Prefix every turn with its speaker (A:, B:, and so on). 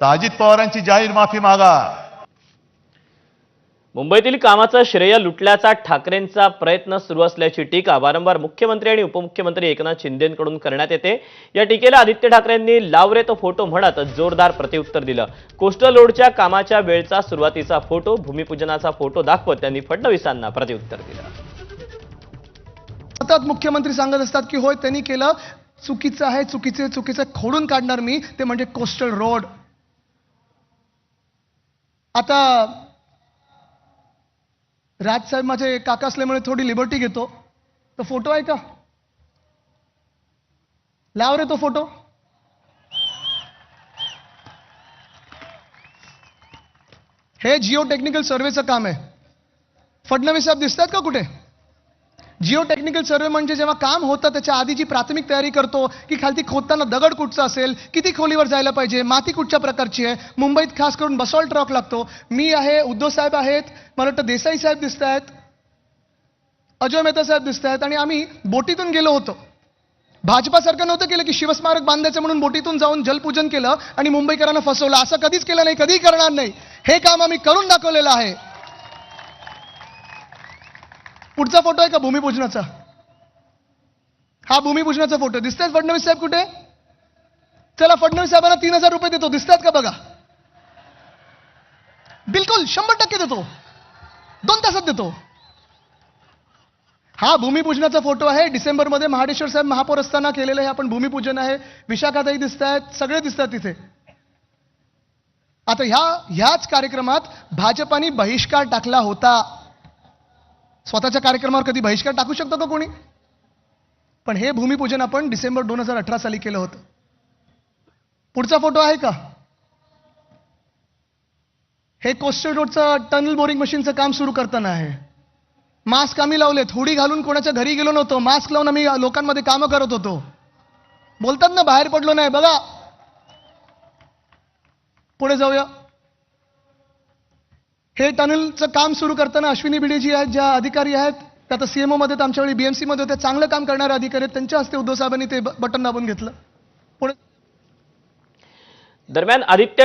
A: तर अजित पवारांची जाहीर माफी मागा.
B: मुंबईतील कामाचं श्रेय लुटल्याचा ठाकरेंचा प्रयत्न सुरू असल्याची टीका वारंवार मुख्यमंत्री आणि उपमुख्यमंत्री एकनाथ शिंदेंकडून करण्यात येते. या टीकेला आदित्य ठाकरेंनी लाव रे तो फोटो म्हणत जोरदार प्रत्युत्तर दिलं. कोस्टल रोडच्या कामाच्या वेळचा सुरुवातीचा फोटो, भूमिपूजनाचा फोटो दाखवत त्यांनी फडणवीसांना प्रत्युत्तर दिलं.
C: सतत मुख्यमंत्री सांगत असतात की होय त्यांनी केलं, चुकीचं आहे, चुकीचं खोडून काढणार मी, ते म्हणजे कोस्टल रोड. आता राजसाहेब माझे काका असल्यामुळे थोडी लिबर्टी घेतो. तो फोटो आहे का? लाव रे तो फोटो. हे जिओ टेक्निकल सर्वेचं काम आहे. फडणवीस साहेब दिसतात का कुठे? जिओ टेक्निकल सर्वे म्हणजे जेव्हा काम होतं त्याच्या आधीची प्राथमिक तयारी करतो की खालती खोदताना दगड कुठचा असेल, किती खोलीवर जायला पाहिजे, माती कुठच्या प्रकारची आहे. मुंबईत खास करून बसॉल्ट रॉक लागतो. मी आहे, उद्धव साहेब आहेत, मला वाटतं देसाई साहेब दिसत आहेत, अजय मेहता साहेब दिसत आहेत, आणि आम्ही बोटीतून गेलो होतो. भाजपा सरकार नव्हतं केलं की शिवस्मारक बांधायचं म्हणून बोटीतून जाऊन जलपूजन केलं आणि मुंबईकरांना फसवलं. असं कधीच केलं नाही, कधीही करणार नाही. हे काम आम्ही करून दाखवलेलं आहे. पुढचा फोटो आहे का भूमिपूजनाचा? हा भूमिपूजनाचा फोटो. दिसतात फडणवीस साहेब कुठे? चला, फडणवीस साहेबांना 3000 रुपये देतो. दिसतात का बघा? बिलकुल 100% देतो. 2 तासात देतो. हा भूमिपूजनाचा फोटो आहे. डिसेंबरमध्ये महाडेश्वर साहेब महापौर असताना केलेलं हे आपण भूमिपूजन आहे. विशाखाताई दिसत आहेत, सगळे दिसतात तिथे. आता ह्याच कार्यक्रमात भाजपाने बहिष्कार टाकला होता. स्वतःच्या कार्यक्रमावर कधी बहिष्कार टाकू शकतो का कोणी? पण हे भूमिपूजन आपण डिसेंबर 2018 साली केलं होतं. पुढचा फोटो आहे का? हे कोस्टल रोडचं टनल बोरिंग मशीनचं काम सुरू करताना आहे. मास्क आम्ही लावलेत. हुडी घालून कोणाच्या घरी गेलो नव्हतो. मास्क लावून आम्ही लोकांमध्ये कामं करत होतो. बोलतात ना बाहेर पडलो नाही. बघा पुढे जाऊया. हे टनलचं काम सुरू करताना अश्विनी भिडे जी आहेत, ज्या अधिकारी आहेत, त्या आता सीएमओ मध्ये, आमच्या वेळी बीएमसी मध्ये होते, चांगलं काम करणारे अधिकारी आहेत, त्यांच्या हस्ते उद्धव साहेबांनी ते बटन दाबून घेतलं. पुढे
B: दरम्यान आदित्य